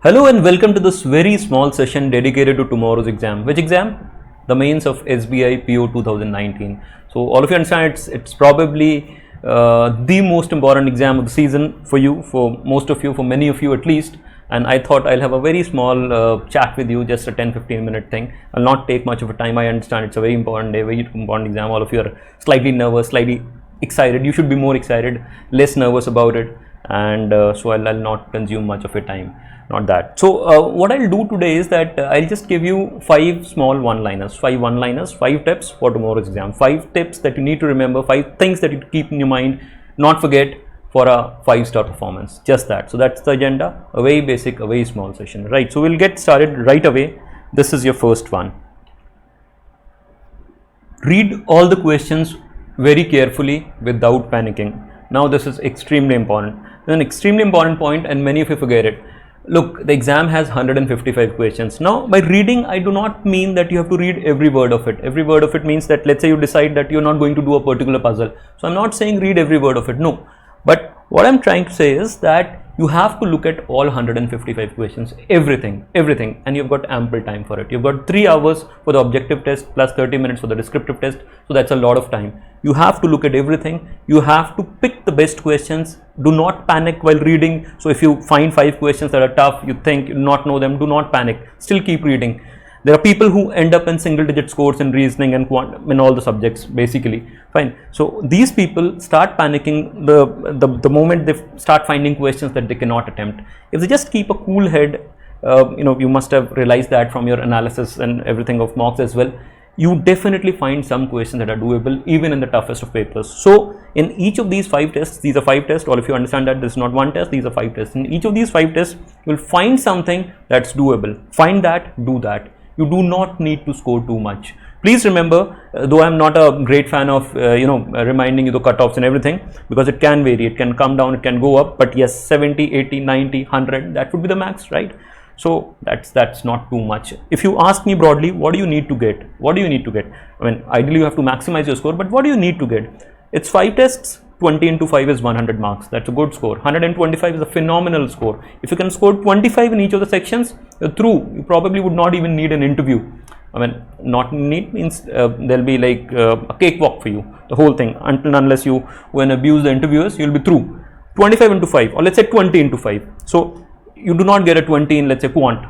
Hello and welcome to this very small session dedicated to tomorrow's exam. Which exam? The mains of SBI PO 2019. So all of you understand it's probably the most important exam of the season for you, for most of you, for many of you at least. And I thought I'll have a very small chat with you, just a 10-15 minute thing. I'll not take much of a time. I understand it's a very important day, very important exam. All of you are slightly nervous, slightly excited. You should be more excited, less nervous about it. And so I'll not consume much of your time. Not that. So what I'll do today is that I'll just give you 5 small one-liners, 5 tips for tomorrow's exam, 5 tips that you need to remember, 5 things that you keep in your mind, not forget for a 5-star performance, just that. So that's the agenda, a very basic, a very small session, right? So we'll get started right away. This is your first one. Read all the questions very carefully without panicking. Now this is extremely important. It's an extremely important point and many of you forget it. Look, the exam has 155 questions. Now, by reading, I do not mean that you have to read every word of it. Every word of it means that, let's say you decide that you're not going to do a particular puzzle. So, I'm not saying read every word of it. No. But what I'm trying to say is that you have to look at all 155 questions, everything, and you've got ample time for it. You've got 3 hours for the objective test plus 30 minutes for the descriptive test. So that's a lot of time. You have to look at everything. You have to pick the best questions. Do not panic while reading. So if you find 5 questions that are tough, you think you do not know them, do not panic. Still keep reading. There are people who end up in single-digit scores in reasoning and in all the subjects, basically. Fine. So these people start panicking the moment they start finding questions that they cannot attempt. If they just keep a cool head, you must have realized that from your analysis and everything of mocks as well. You definitely find some questions that are doable even in the toughest of papers. So in each of these 5 tests, these are 5 tests, all of you understand that this is not one test, these are 5 tests. In each of these 5 tests, you will find something that's doable. Find that, do that. You do not need to score too much. Please remember, though I'm not a great fan of, reminding you the cutoffs and everything, because it can vary, it can come down, it can go up, but yes, 70, 80, 90, 100, that would be the max, right? So that's not too much. If you ask me broadly, what do you need to get? What do you need to get? I mean, ideally you have to maximize your score, but what do you need to get? It's 5 tests, 20 into 5 is 100 marks. That's a good score. 125 is a phenomenal score. If you can score 25 in each of the sections, you're through. You probably would not even need an interview. I mean, not need means there'll be like a cakewalk for you, the whole thing. Until and unless you when abuse the interviewers, you'll be through. 25 into 5, or let's say 20 into 5. So you do not get a 20 in, let's say, quant.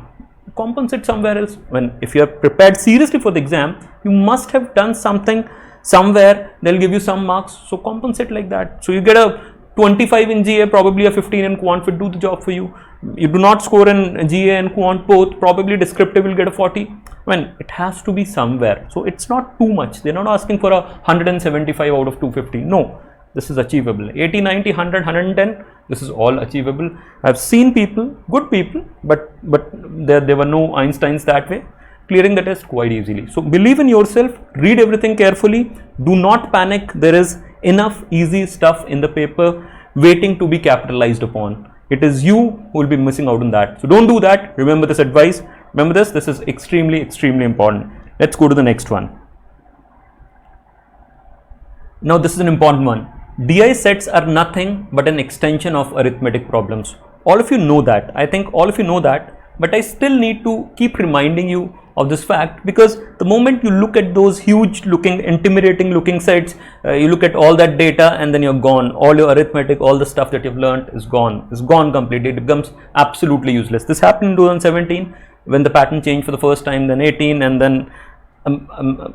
Compensate somewhere else. When if you are prepared seriously for the exam, you must have done something somewhere. They'll give you some marks, so compensate like that. So you get a 25 in GA, probably a 15 in quant will do the job for you. You do not score in GA and quant both, probably descriptive will get a 40. When it has to be somewhere, so it's not too much. They're not asking for a 175 out of 250. No, this is achievable. 80, 90, 100, 110, this is all achievable. I've seen people, good people, but there were no Einsteins that way, clearing the test quite easily. So believe in yourself, read everything carefully, do not panic. There is enough easy stuff in the paper waiting to be capitalized upon. It is you who will be missing out on that. So don't do that. Remember this advice. Remember this is extremely important. Let's go to the next one. Now this is an important one. DI sets are nothing but an extension of arithmetic problems. All of you know that. I think all of you know that, but I still need to keep reminding you of this fact, because the moment you look at those huge looking, intimidating looking sets, you look at all that data and then you're gone. All your arithmetic, all the stuff that you've learned is gone. It's gone completely. It becomes absolutely useless. This happened in 2017 when the pattern changed for the first time, then 18, and then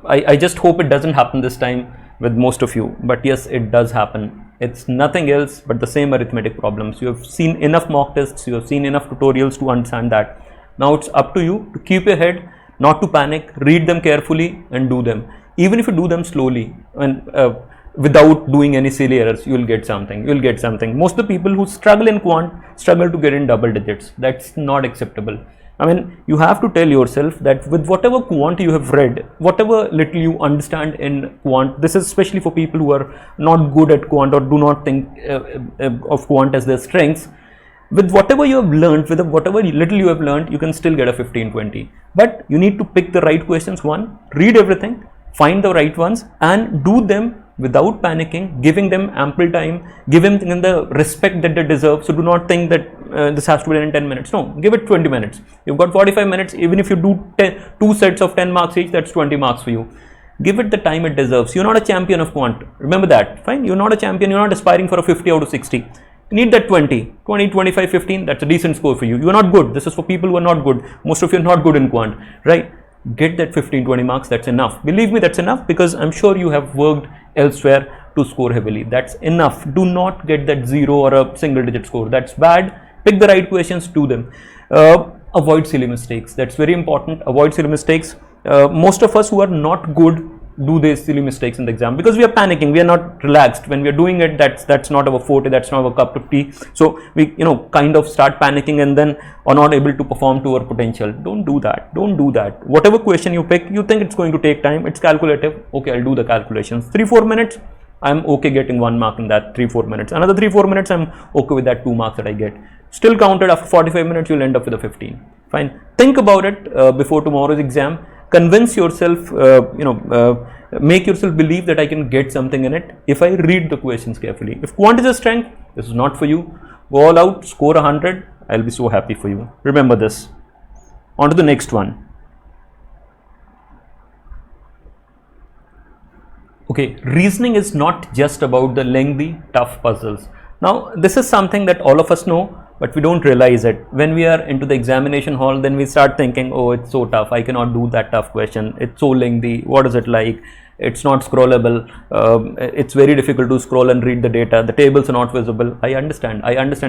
I just hope it doesn't happen this time with most of you, but yes, it does happen. It's nothing else but the same arithmetic problems. You have seen enough mock tests, you have seen enough tutorials to understand that. Now it's up to you to keep your head, not to panic, read them carefully and do them. Even if you do them slowly and without doing any silly errors, you will get something. You will get something. Most of the people who struggle in quant struggle to get in double digits. That's not acceptable. I mean, you have to tell yourself that with whatever quant you have read, whatever little you understand in quant, this is especially for people who are not good at quant or do not think of quant as their strengths. With whatever you have learned, with whatever little you have learned, you can still get a 15-20. But you need to pick the right questions. One, read everything, find the right ones and do them without panicking, giving them ample time, giving them the respect that they deserve. So do not think that this has to be done in 10 minutes. No, give it 20 minutes. You've got 45 minutes. Even if you do 2 sets of 10 marks each, that's 20 marks for you. Give it the time it deserves. You're not a champion of quant. Remember that. Fine. You're not a champion. You're not aspiring for a 50 out of 60. You need that 20, 25, 15. That's a decent score for you. You're not good. This is for people who are not good. Most of you are not good in quant, right? Get that 15, 20 marks. That's enough. Believe me, that's enough, because I'm sure you have worked elsewhere to score heavily. That's enough. Do not get that 0 or a single digit score. That's bad. Pick the right questions, do them. Avoid silly mistakes. That's very important. Avoid silly mistakes. Most of us who are not good do these silly mistakes in the exam because we are panicking. We are not relaxed when we are doing it. That's not our forte. That's not our cup of tea. So we kind of start panicking and then are not able to perform to our potential. Don't do that. Don't do that. Whatever question you pick, you think it's going to take time. It's calculative. Okay, I'll do the calculations. 3-4 minutes. I'm okay getting 1 mark in that 3-4 minutes. Another 3-4 minutes, I'm okay with that 2 marks that I get. Still counted. After 45 minutes, you'll end up with a 15. Fine. Think about it before tomorrow's exam. Convince yourself, make yourself believe that I can get something in it if I read the questions carefully. If quant is a strength, this is not for you. Go all out, score 100. I'll be so happy for you. Remember this. On to the next one. Okay, reasoning is not just about the lengthy, tough puzzles. Now, this is something that all of us know, but we don't realize it. When we are into the examination hall, then we start thinking, oh, it's so tough. I cannot do that tough question. It's so lengthy. What is it like? It's not scrollable. It's very difficult to scroll and read the data. The tables are not visible. I understand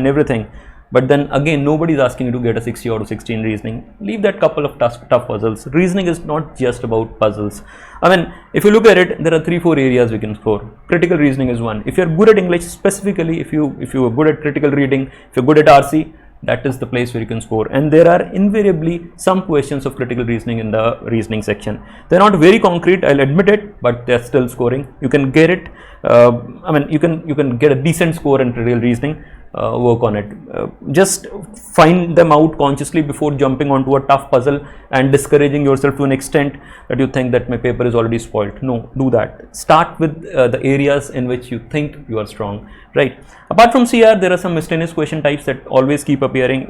everything. But then again, nobody's asking you to get a 60 out of 60 in reasoning. Leave that couple of tough puzzles. Reasoning is not just about puzzles. I mean, if you look at it, there are 3-4 areas we can score. Critical reasoning is one. If you're good at English, specifically if you are good at critical reading, if you're good at RC, that is the place where you can score. And there are invariably some questions of critical reasoning in the reasoning section. They're not very concrete, I'll admit it, but they're still scoring. You can get it. You can get a decent score in critical reasoning. Work on it. Just find them out consciously before jumping onto a tough puzzle and discouraging yourself to an extent that you think that my paper is already spoiled. No, do that. Start with the areas in which you think you are strong, right? Apart from CR, there are some miscellaneous question types that always keep appearing.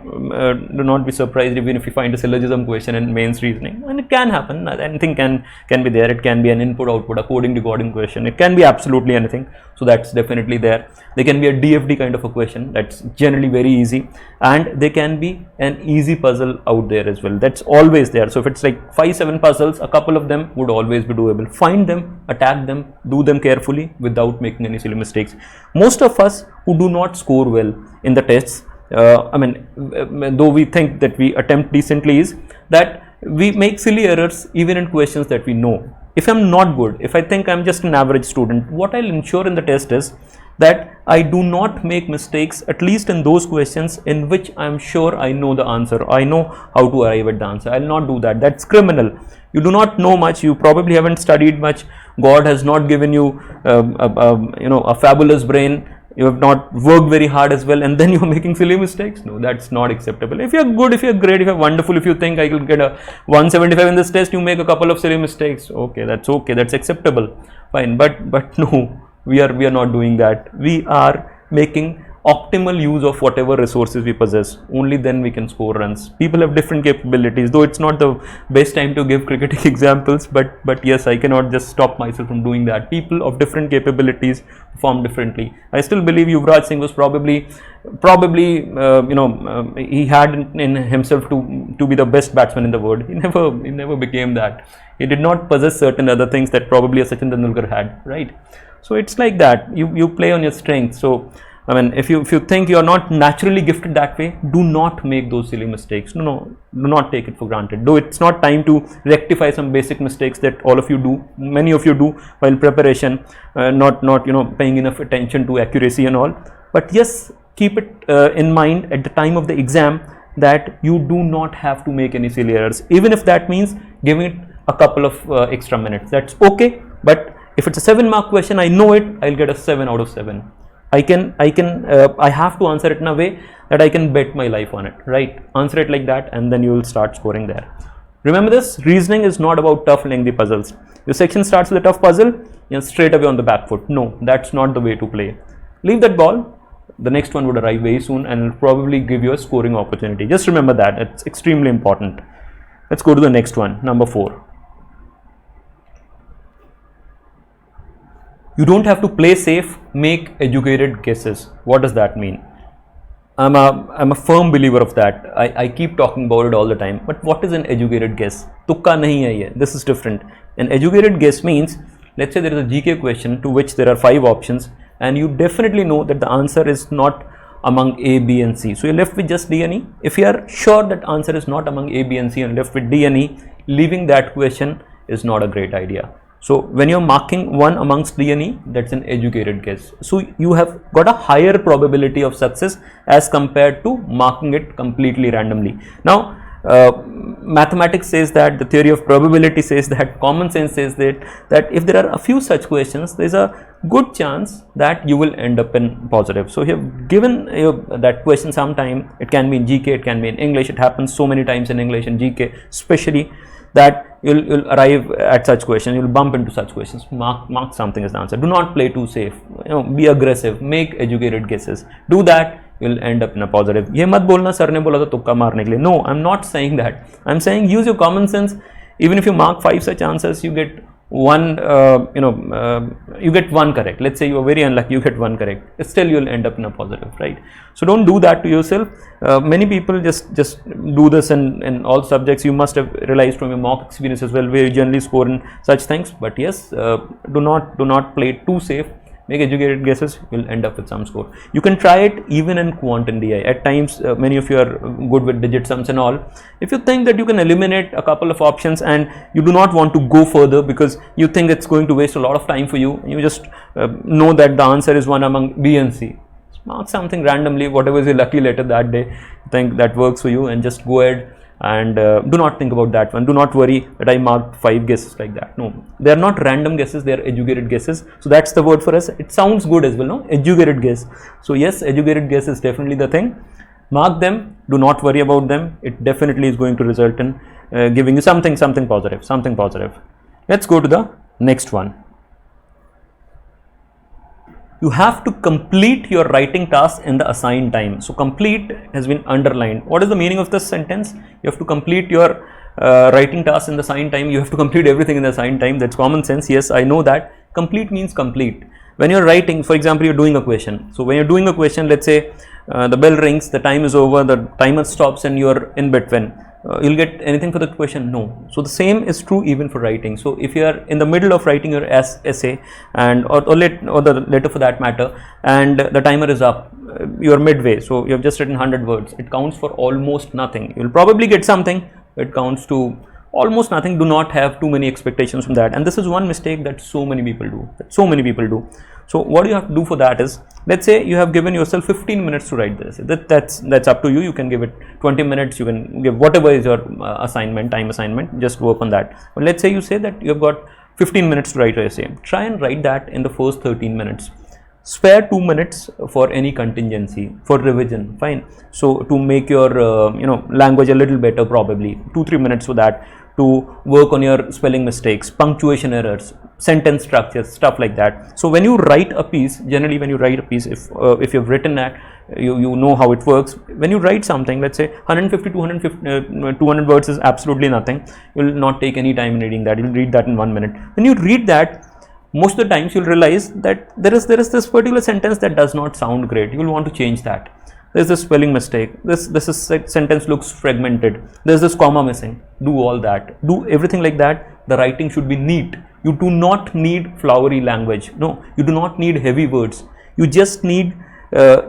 Do not be surprised even if you find a syllogism question in mains reasoning, and it can happen. Anything can be there. It can be an input-output, a coding-decoding question. It can be absolutely anything. So that's definitely there. There can be a DFD kind of a question. That's generally very easy, and there can be an easy puzzle out there as well. That's always there. So if it's like 5-7 puzzles, a couple of them would always be doable. Find them, attack them, do them carefully without making any silly mistakes. Most of us who do not score well in the tests, though we think that we attempt decently, is that we make silly errors even in questions that we know. If I'm not good, if I think I'm just an average student, what I'll ensure in the test is that I do not make mistakes, at least in those questions in which I'm sure I know the answer. I know how to arrive at the answer. I'll not do that. That's criminal. You do not know much. You probably haven't studied much. God has not given you, a fabulous brain. You have not worked very hard as well, and then you're making silly mistakes. No, that's not acceptable. If you're good, if you're great, if you're wonderful, if you think I will get a 175 in this test, you make a couple of silly mistakes. Okay, that's acceptable. Fine, but no. We are not doing that. We are making optimal use of whatever resources we possess. Only then we can score runs. People have different capabilities, though it's not the best time to give cricketing examples, but yes, I cannot just stop myself from doing that. People of different capabilities perform differently. I still believe Yuvraj Singh was probably he had in himself to be the best batsman in the world. He never became that. He did not possess certain other things that probably a Sachin Tendulkar had, right? So it's like that. You play on your strengths. So I mean, if you think you are not naturally gifted that way, do not make those silly mistakes. No, do not take it for granted. Though it's not time to rectify some basic mistakes that all of you do, many of you do while preparation, not paying enough attention to accuracy and all. But yes, keep it in mind at the time of the exam that you do not have to make any silly errors, even if that means giving it a couple of extra minutes. That's okay. But if it's a 7-mark question, I know it, I'll get a 7 out of 7. I have to answer it in a way that I can bet my life on it, right? Answer it like that, and then you will start scoring there. Remember this, reasoning is not about tough, lengthy puzzles. Your section starts with a tough puzzle, straight away on the back foot. No, that's not the way to play. Leave that ball. The next one would arrive very soon and will probably give you a scoring opportunity. Just remember that. It's extremely important. Let's go to the next one, number 4. You don't have to play safe, make educated guesses. What does that mean? I'm a firm believer of that. I keep talking about it all the time. But what is an educated guess? Tukka nahi hai ye. This is different. An educated guess means, let's say there is a GK question to which there are 5 options, and you definitely know that the answer is not among A, B and C. So you're left with just D and E. If you are sure that answer is not among A, B and C and left with D and E, leaving that question is not a great idea. So when you're marking one amongst D and E, that's an educated guess. So you have got a higher probability of success as compared to marking it completely randomly. Now, mathematics says that, the theory of probability says that, common sense says that if there are a few such questions, there's a good chance that you will end up in positive. So you have given that question sometime. It can be in GK, it can be in English. It happens so many times in English and GK especially, that you'll arrive at such questions, you'll bump into such questions. Mark something as the answer. Do not play too safe. Be aggressive, make educated guesses. Do that, you'll end up in a positive. ये मत बोलना sir ने बोला था तुक्का मारने के लिए. No, I'm not saying that. I'm saying use your common sense. Even if you mark 5 such answers, you get one you get one correct. Let's say you are very unlucky, you get one correct, still you'll end up in a positive, right? So don't do that to yourself. Many people just do this in all subjects. You must have realized from your mock experience as well, where you generally score in such things. But yes, do not play too safe. Make educated guesses, you'll end up with some score. You can try it even in quant and DI. At times, many of you are good with digit sums and all. If you think that you can eliminate a couple of options and you do not want to go further because you think it's going to waste a lot of time for you, you just know that the answer is one among B and C. Mark something randomly, whatever is your lucky letter that day, think that works for you, and just go ahead and do not think about that one. Do not worry that I marked 5 guesses like that. No, they are not random guesses, they are educated guesses. So that's the word for us. It sounds good as well, no? Educated guess. So yes, educated guess is definitely the thing. Mark them, do not worry about them. It definitely is going to result in giving you something positive. Let's go to the next one. You have to complete your writing task in the assigned time. So complete has been underlined. What is the meaning of this sentence? You have to complete your writing task in the assigned time. You have to complete everything in the assigned time. That's common sense. Yes, I know that. Complete means complete. When you're writing, for example, you're doing a question. So when you're doing a question, let's say the bell rings, the time is over, the timer stops and you're in between. You'll get anything for the question? No. So the same is true even for writing. So if you are in the middle of writing your essay and or the letter for that matter, and the timer is up, you are midway, so you have just written 100 words, it counts for almost nothing. You will probably get something, it counts to almost nothing. Do not have too many expectations from that. And this is one mistake that so many people do. So what you have to do for that is, let's say you have given yourself 15 minutes to write this. That's up to you. You can give it 20 minutes. You can give whatever is your time assignment. Just work on that. But let's say you say that you have got 15 minutes to write your essay. Try and write that in the first 13 minutes. Spare 2 minutes for any contingency, for revision. Fine. So to make your language a little better, probably 2-3 minutes for that. To work on your spelling mistakes, punctuation errors, sentence structures, stuff like that. So when you write a piece, generally when you write a piece, if you've written that, you know how it works. When you write something, let's say 150 200 words is absolutely nothing. You will not take any time in reading that. You'll read that in 1 minute. When you read that, most of the times you'll realize that there is this particular sentence that does not sound great. You will want to change that. There's this spelling mistake, this sentence looks fragmented, there's this comma missing. Do all that, do everything like that. The writing should be neat. You do not need flowery language. No, you do not need heavy words. You just need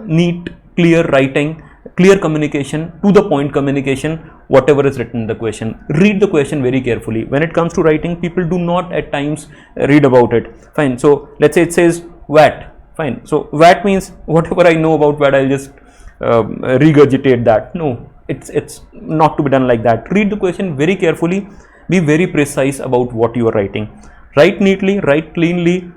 neat, clear writing, clear communication, to the point communication, whatever is written in the question. Read the question very carefully. When it comes to writing, people do not at times read about it. Fine. So let's say it says VAT. Fine. So VAT means whatever I know about VAT, I'll just regurgitate that. No, it's not to be done like that. Read the question very carefully. Be very precise about what you are writing. Write neatly, write cleanly.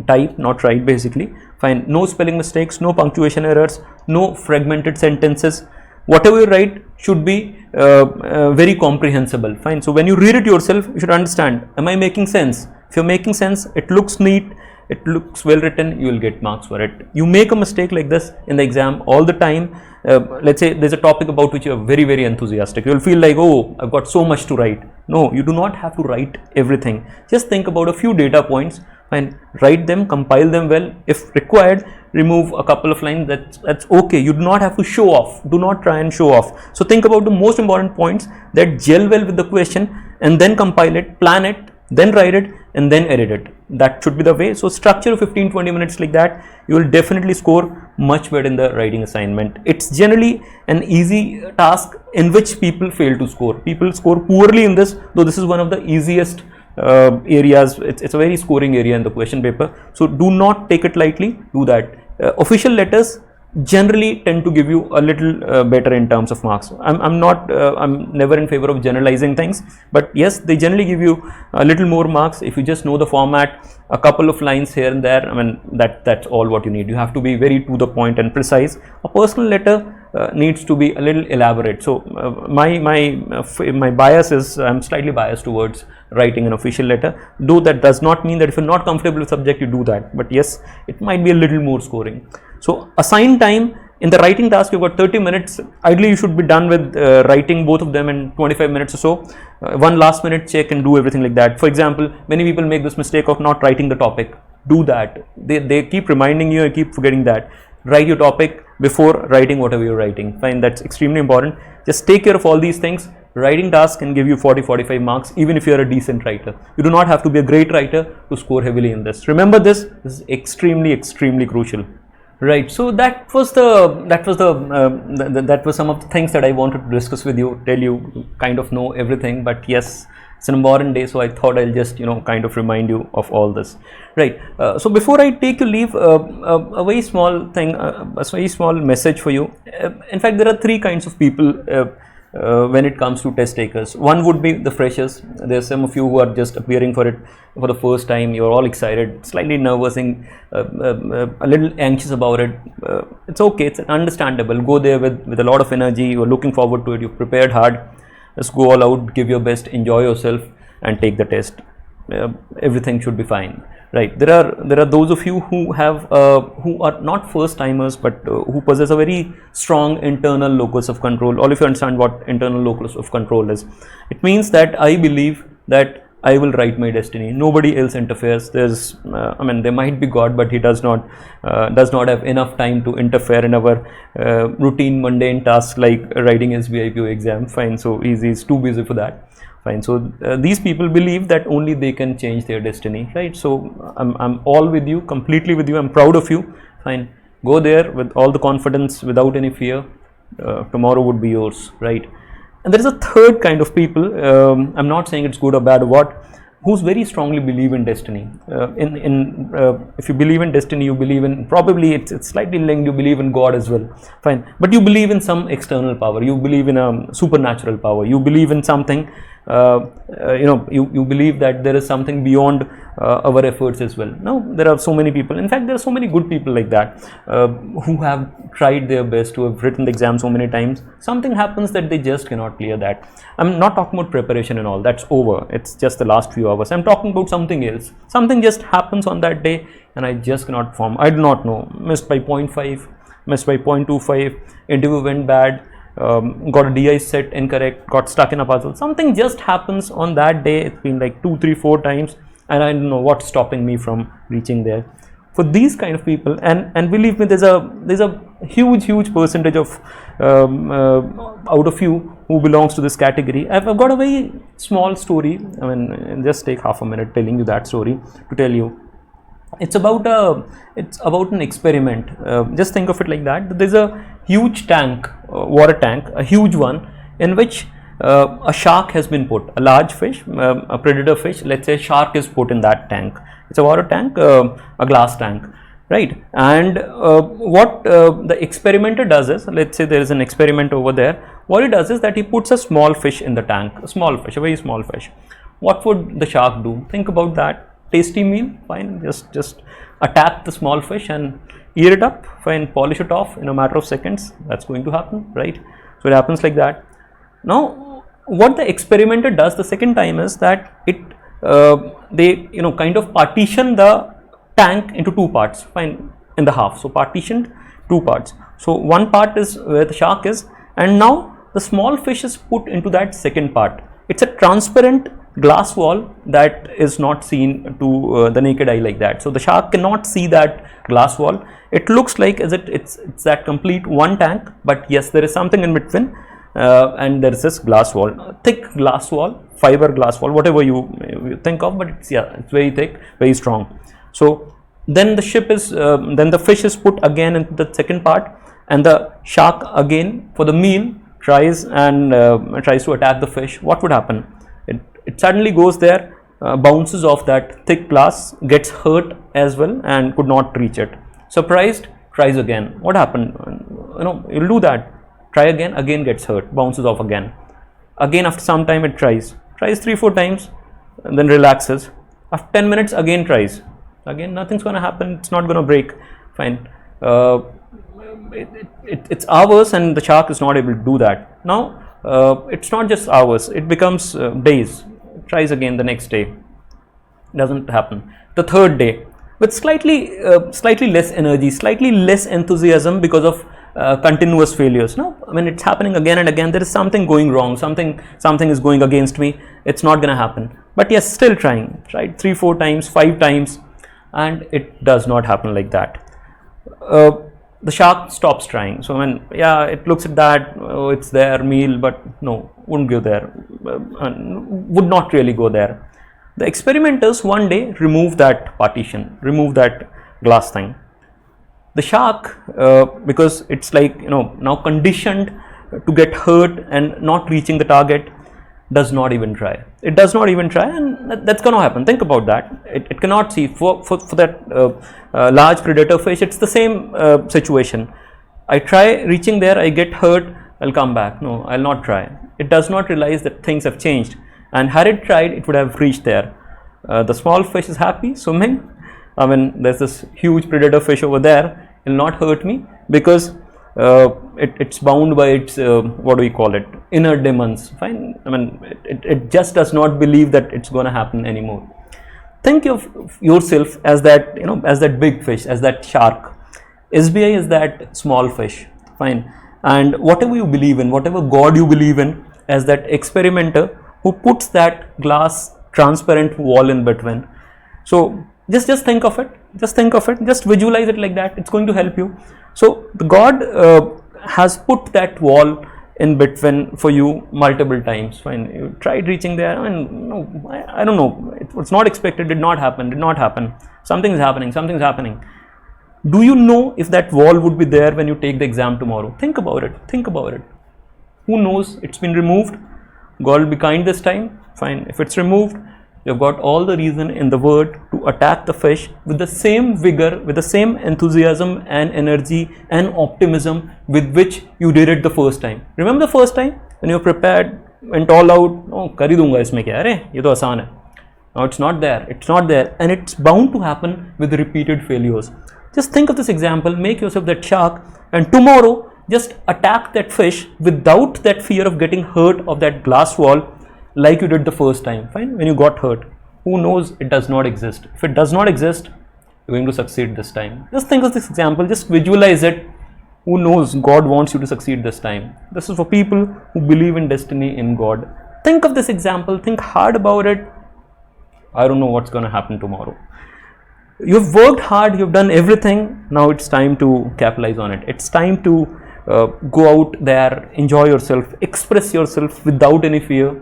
Type, not write, basically. Fine. No spelling mistakes, no punctuation errors, no fragmented sentences. Whatever you write should be very comprehensible. Fine. So when you read it yourself, you should understand, am I making sense? If you're making sense, it looks neat, it looks well written, you will get marks for it. You make a mistake like this in the exam all the time. Let's say there's a topic about which you are very, very enthusiastic. You'll feel like, oh, I've got so much to write. No, you do not have to write everything. Just think about a few data points and write them, compile them well. If required, remove a couple of lines. That's okay. You do not have to show off. Do not try and show off. So think about the most important points that gel well with the question, and then compile it, plan it, then write it, and then edit it. That should be the way. So structure 15-20 minutes like that, you will definitely score much better in the writing assignment. It's generally an easy task in which people fail to score. People score poorly in this, though this is one of the easiest areas. It's a very scoring area in the question paper. So do not take it lightly. Do that. Official letters generally tend to give you a little better in terms of marks. I'm never in favor of generalizing things, but yes, they generally give you a little more marks if you just know the format, a couple of lines here and there. I mean, that's all what you need. You have to be very to the point and precise. A personal letter needs to be a little elaborate. So my bias is, I'm slightly biased towards writing an official letter, though that does not mean that if you're not comfortable with subject you do that, but yes, it might be a little more scoring. So assign time. In the writing task, you've got 30 minutes. Ideally, you should be done with writing both of them in 25 minutes or so. One last minute check and do everything like that. For example, many people make this mistake of not writing the topic. Do that. They keep reminding you and keep forgetting that. Write your topic before writing whatever you're writing. Fine, that's extremely important. Just take care of all these things. Writing task can give you 40-45 marks even if you're a decent writer. You do not have to be a great writer to score heavily in this. Remember this is extremely crucial. Right, so that was some of the things that I wanted to discuss with you, tell you, kind of know everything, but yes, it's an important day, so I thought I'll just kind of remind you of all this. Right, so before I take your leave, a very small thing, a very small message for you. In fact, there are three kinds of people when it comes to test takers. One would be the freshers. There's some of you who are just appearing for it for the first time. You're all excited, slightly nervous, and a little anxious about it. It's okay, it's understandable. Go there with a lot of energy. You're looking forward to it. You've prepared hard. Just go all out, give your best, enjoy yourself, and take the test. Everything should be fine. Right, there are those of you who are not first timers, but who possess a very strong internal locus of control. All of you understand what internal locus of control is. It means that I believe that I will write my destiny. Nobody else interferes. There's, there might be God, but He does not have enough time to interfere in our routine, mundane tasks like writing SBI PO exam. Fine, so he's too busy for that. Fine. So these people believe that only they can change their destiny, right? So I'm all with you, completely with you. I'm proud of you. Fine. Go there with all the confidence, without any fear. Tomorrow would be yours, right? And there is a third kind of people. I'm not saying it's good or bad or what. Who's very strongly believe in destiny. If you believe in destiny, you believe in, probably it's slightly linked, you believe in God as well. Fine. But you believe in some external power. You believe in a supernatural power. You believe in something. You believe that there is something beyond our efforts as well. Now, there are so many people. In fact, there are so many good people like that who have tried their best, who have written the exam so many times. Something happens that they just cannot clear that. I'm not talking about preparation and all. That's over. It's just the last few hours. I'm talking about something else. Something just happens on that day and I just cannot form. I do not know. Missed by 0.5, missed by 0.25, interview went bad. Got a DI set incorrect, got stuck in a puzzle. Something just happens on that day. It's been like 2, 3, 4 times, and I don't know what's stopping me from reaching there. For these kind of people, and believe me, there's a huge percentage of out of you who belongs to this category. I've got a very small story. Just take half a minute telling you that story to tell you. It's about an experiment. Just think of it like that. There's a huge tank, water tank, a huge one, in which a shark has been put, a large fish, a predator fish. Let's say shark is put in that tank. It's a water tank, a glass tank, right? And what the experimenter does is, let's say there is an experiment over there. What he does is that he puts a small fish in the tank, a small fish, a very small fish. What would the shark do? Think about that. Tasty meal, fine, just attack the small fish and eat it up, fine, polish it off in a matter of seconds. That's going to happen, right? So it happens like that. Now, what the experimenter does the second time is that it they kind of partition the tank into two parts, fine, in the half. So partitioned two parts. So one part is where the shark is, and now the small fish is put into that second part. It's a transparent glass wall that is not seen to the naked eye like that. So the shark cannot see that glass wall. It looks like as it's that complete one tank, but yes, there is something in between, and there is this glass wall, thick glass wall, fiber glass wall, whatever you think of, but it's very thick, very strong. So then the fish is put again into the second part, and the shark again for the meal tries to attack the fish. What would happen? It suddenly goes there, bounces off that thick glass, gets hurt as well, and could not reach it. Surprised, tries again. What happened? You'll do that. Try again gets hurt, bounces off again. Again, after some time, it tries 3-4 times, and then relaxes. After 10 minutes, again tries. Again, nothing's going to happen. It's not going to break. Fine. It's hours, and the shark is not able to do that. Now, it's not just hours. It becomes days. Tries again the next day. Doesn't happen. The third day, with slightly less energy, slightly less enthusiasm because of continuous failures. No, I mean, it's happening again and again. There is something going wrong. Something is going against me. It's not going to happen. But yes, still trying. Tried 3-4 times, 5 times, and it does not happen like that. The shark stops trying. So it looks at that, it's their meal, but no, wouldn't go there, would not really go there. The experimenters one day remove that partition, remove that glass thing. The shark, because it's like now conditioned to get hurt and not reaching the target, does not even try. It does not even try, and that's going to happen. Think about that. It cannot see. For that large predator fish, it's the same situation. I try reaching there, I get hurt, I'll come back. No, I'll not try. It does not realize that things have changed, and had it tried, it would have reached there. The small fish is happy swimming. There's this huge predator fish over there. It will not hurt me because it's bound by its inner demons. Fine. It just does not believe that it's going to happen anymore. Think of yourself as that as that big fish, as that shark. SBI is that small fish. Fine. And whatever you believe in, whatever God you believe in, as that experimenter who puts that glass transparent wall in between. So just think of it. Just visualize it like that. It's going to help you. So the God has put that wall in between for you multiple times. Fine, you tried reaching there. I don't know. It was not expected. Did not happen. Something is happening. Do you know if that wall would be there when you take the exam tomorrow? Think about it. Who knows? It's been removed. God will be kind this time. Fine. If it's removed, you've got all the reason in the world to attack the fish with the same vigor, with the same enthusiasm and energy and optimism with which you did it the first time. Remember the first time when you prepared, went all out, oh, kar hi dunga isme kya hai, ye to aasan hai. Now it's not there, and it's bound to happen with repeated failures. Just think of this example, make yourself that shark, and tomorrow just attack that fish without that fear of getting hurt of that glass wall like you did the first time. Fine, when you got hurt. Who knows? It does not exist. If it does not exist, you're going to succeed this time. Just think of this example, just visualize it. Who knows? God wants you to succeed this time. This is for people who believe in destiny, in God. Think of this example, think hard about it. I don't know what's going to happen tomorrow. You've worked hard, you've done everything. Now it's time to capitalize on it. It's time to go out there, enjoy yourself, express yourself without any fear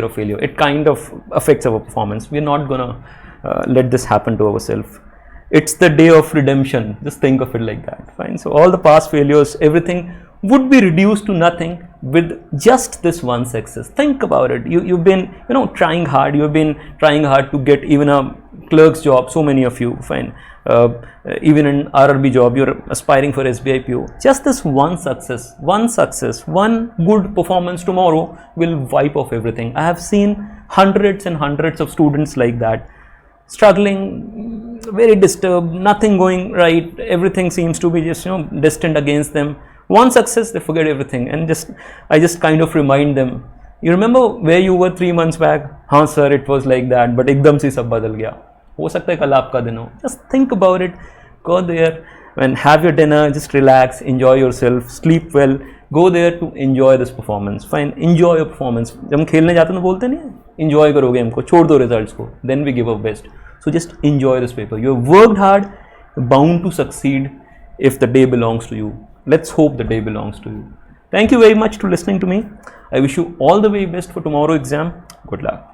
of failure. It kind of affects our performance. We're not gonna let this happen to ourselves. It's the day of redemption. Just think of it like that. Fine. So all the past failures, everything would be reduced to nothing with just this one success. Think about it. You've been trying hard. You've been trying hard to get even a clerk's job. So many of you. Fine. Even in RRB job, you're aspiring for SBI PO. Just this one success, one good performance tomorrow will wipe off everything. I have seen hundreds and hundreds of students like that, struggling, very disturbed, nothing going right. Everything seems to be just destined against them. One success, they forget everything, and I just kind of remind them, You remember where you were 3 months back? हाँ sir, it was like that, but एकदम से सब बदल गया. हो सकता है कल आपका दिन हो. Just think about it. Go there and have your dinner. Just relax, enjoy yourself, sleep well. Go there to enjoy this performance. Fine, enjoy your performance. जब हम खेलने जाते हैं तो बोलते नहीं, enjoy करो गेम को, छोड़ दो results को. Then we give our best. So just enjoy this paper. You have worked hard, bound to succeed if the day belongs to you. Let's hope the day belongs to you. Thank you very much for listening to me. I wish you all the very best for tomorrow exam. Good luck.